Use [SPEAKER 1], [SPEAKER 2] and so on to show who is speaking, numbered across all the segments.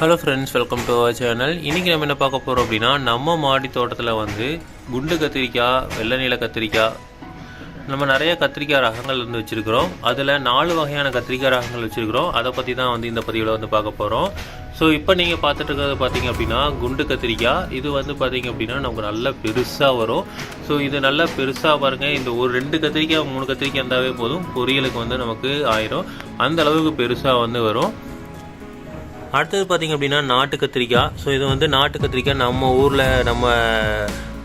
[SPEAKER 1] Hello friends, welcome to our channel. இன்றைக்கி நம்ம என்ன பார்க்க போகிறோம் அப்படின்னா, நம்ம மாடி தோட்டத்தில் வந்து குண்டு கத்திரிக்காய், வெள்ளை நீல கத்திரிக்காய், நம்ம நிறைய கத்திரிக்காய் ரகங்கள் வந்து வச்சுருக்கிறோம். அதில் 4 வகையான கத்திரிக்காய் ரகங்கள் வச்சுருக்கிறோம். அதை பற்றி தான் வந்து இந்த பதிவில் வந்து பார்க்க போகிறோம். ஸோ இப்போ நீங்கள் பார்த்துட்டு இருக்கிறது பார்த்திங்க அப்படின்னா குண்டு கத்திரிக்காய். இது வந்து பார்த்திங்க அப்படின்னா நமக்கு நல்லா பெருசாக வரும். ஸோ இது நல்லா பெருசாக பாருங்கள், இந்த ஒரு 2 கத்திரிக்காய் 3 கத்திரிக்காய் இருந்தாவே போதும், பொரியலுக்கு வந்து நமக்கு ஆயிரும். அந்த அளவுக்கு பெருசாக வந்து வரும். அடுத்தது பார்த்திங்க அப்படின்னா நாட்டு கத்திரிக்காய். ஸோ இது வந்து நாட்டு கத்திரிக்காய், நம்ம ஊரில் நம்ம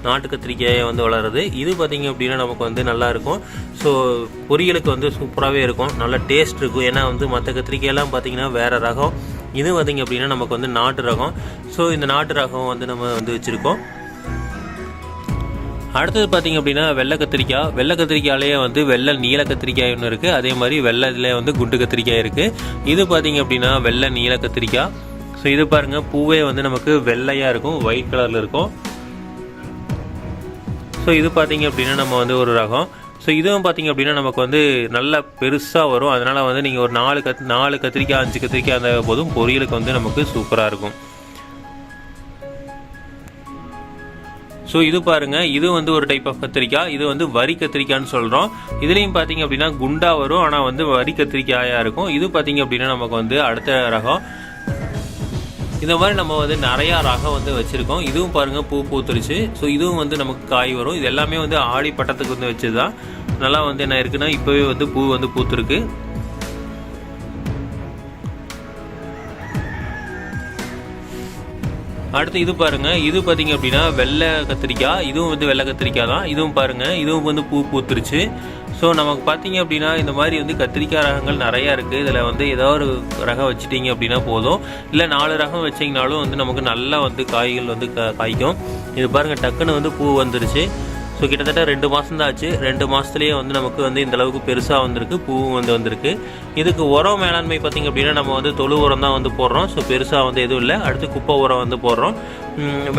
[SPEAKER 1] நாட்டு கத்திரிக்காயை வந்து வளருது. இது பார்த்திங்க அப்படின்னா நமக்கு வந்து நல்லாயிருக்கும். ஸோ பொரியலுக்கு வந்து சூப்பராகவே இருக்கும், நல்ல டேஸ்ட் இருக்கும். ஏன்னா வந்து மற்ற கத்திரிக்காயெல்லாம் பார்த்திங்கன்னா வேறு ரகம். இது பார்த்திங்க அப்படின்னா நமக்கு வந்து நாட்டு ரகம். ஸோ இந்த நாட்டு ரகம் வந்து நம்ம வந்து வச்சுருக்கோம். அடுத்தது பார்த்திங்க அப்படின்னா வெள்ளை கத்திரிக்காய். வெள்ளை கத்திரிக்காயிலேயே வந்து வெள்ளை நீல கத்திரிக்காய் ஒன்று இருக்குது. அதே மாதிரி வெள்ளை இதில் வந்து குண்டு கத்திரிக்காய் இருக்குது. இது பார்த்திங்க அப்படின்னா வெள்ளை நீல கத்திரிக்காய். ஸோ இது பாருங்கள், பூவே வந்து நமக்கு வெள்ளையாக இருக்கும், ஒயிட் கலரில் இருக்கும். ஸோ இது பார்த்திங்க அப்படின்னா நம்ம வந்து ஒரு ரகம். ஸோ இதுவும் பார்த்திங்க அப்படின்னா நமக்கு வந்து நல்லா பெருசாக வரும். அதனால் வந்து நீங்கள் ஒரு 4 கத்திரிக்காய் 5 கத்திரிக்காய் அந்த போதும் பொரியலுக்கு வந்து நமக்கு சூப்பராக இருக்கும். ஸோ இது பாருங்கள், இது வந்து ஒரு டைப் ஆஃப் கத்திரிக்காய். இது வந்து வரி கத்திரிக்காய்னு சொல்கிறோம். இதுலேயும் பார்த்தீங்க அப்படின்னா குண்டா வரும், ஆனால் வந்து வரி கத்திரிக்காயாக இருக்கும். இது பார்த்தீங்க அப்படின்னா நமக்கு வந்து அடுத்த ரகம். இந்த மாதிரி நம்ம வந்து நிறையா ரகம் வந்து வச்சுருக்கோம். இதுவும் பாருங்கள் பூ பூத்துருச்சு. ஸோ இதுவும் வந்து நமக்கு காய் வரும். இது எல்லாமே வந்து ஆடி பட்டத்துக்கு வந்து வச்சு தான் நல்லா வந்து என்ன இருக்குன்னா இப்போவே வந்து பூ வந்து பூத்துருக்கு. அடுத்து இது பாருங்கள், இது பார்த்திங்க அப்படின்னா வெள்ளை கத்திரிக்காய். இதுவும் வந்து வெள்ளை கத்திரிக்காய் தான். இதுவும் பாருங்கள், இதுவும் வந்து பூ பூத்துருச்சு. ஸோ நமக்கு பார்த்திங்க அப்படின்னா இந்த மாதிரி வந்து கத்திரிக்காய் ரகங்கள் நிறையா இருக்குது. இதில் வந்து ஏதோ ஒரு ரகம் வச்சுட்டிங்க அப்படின்னா போதும். இல்லை 4 ரகம் வச்சிங்கனாலும் வந்து நமக்கு நல்லா வந்து காய்கள் வந்து காய்க்கும். இது பாருங்கள், டக்குன்னு வந்து பூ வந்துருச்சு. ஸோ கிட்டத்தட்ட 2 மாதம் தான் ஆச்சு. 2 மாதத்துலேயே வந்து நமக்கு வந்து இந்த அளவுக்கு பெருசாக வந்திருக்கு, பூவும் வந்து வந்திருக்கு. இதுக்கு உரம் மேலாண்மை பார்த்திங்க அப்படின்னா நம்ம வந்து தொழு உரம் தான் வந்து போடுறோம். ஸோ பெருசாக வந்து எதுவும் இல்லை. அடுத்து குப்பை உரம் வந்து போடுறோம்.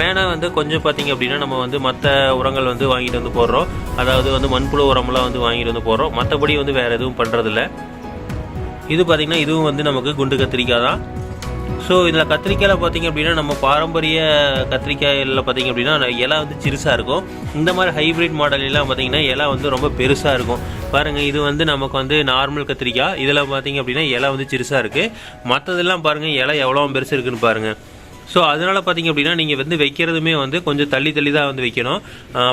[SPEAKER 1] மேலே வந்து கொஞ்சம் பார்த்திங்க அப்படின்னா நம்ம வந்து மற்ற உரங்கள் வந்து வாங்கிட்டு வந்து போடுறோம். அதாவது வந்து மண்புழு உரம்லாம் வந்து வாங்கிட்டு வந்து போடுறோம். மற்றபடி வந்து வேறு எதுவும் பண்ணுறதில்ல. இது பார்த்திங்கன்னா இதுவும் வந்து நமக்கு குண்டு கத்திரிக்காய் தான். ஸோ இதில் கத்திரிக்காயில் பார்த்திங்க அப்படின்னா நம்ம பாரம்பரிய கத்திரிக்காயில் பார்த்திங்க அப்படின்னா இலை வந்து சிறுசாக இருக்கும். இந்த மாதிரி ஹைப்ரிட் மாடல்லாம் பார்த்திங்கன்னா இலை வந்து ரொம்ப பெருசாக இருக்கும். பாருங்கள், இது வந்து நமக்கு வந்து நார்மல் கத்திரிக்காய். இதில் பார்த்திங்க அப்படின்னா இலை வந்து சிறுசாக இருக்குது. மற்றதெல்லாம் பாருங்கள் இலை எவ்வளோ பெருசு இருக்குதுன்னு பாருங்கள். ஸோ அதனால் பார்த்திங்க அப்படின்னா நீங்கள் வந்து வைக்கிறதுமே வந்து கொஞ்சம் தள்ளி தான் வந்து வைக்கணும்.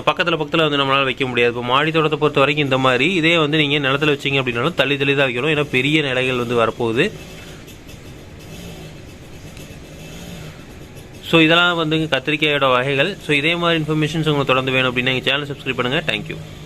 [SPEAKER 1] பக்கத்தில் வந்து நம்மளால் வைக்க முடியாது. இப்போ மாடி தோட்டத்தை பொறுத்த வரைக்கும் இந்த மாதிரி இதே வந்து நீங்கள் நிலத்தில் வச்சிங்க அப்படின்னாலும் தள்ளி தான் வைக்கணும். ஏன்னா பெரிய நிலைகள் வந்து வரப்போகுது. ஸோ இதெல்லாம் வந்து கத்திரிக்காயோட வகைகள். ஸோ இதே மாதிரி இன்ஃபர்மேஷன்ஸ் உங்களுக்கு தொடர்ந்து வேணும் அப்படின்னா எங்கள் சேனல் சப்ஸ்கிரைப் பண்ணுங்கள். தேங்க்யூ.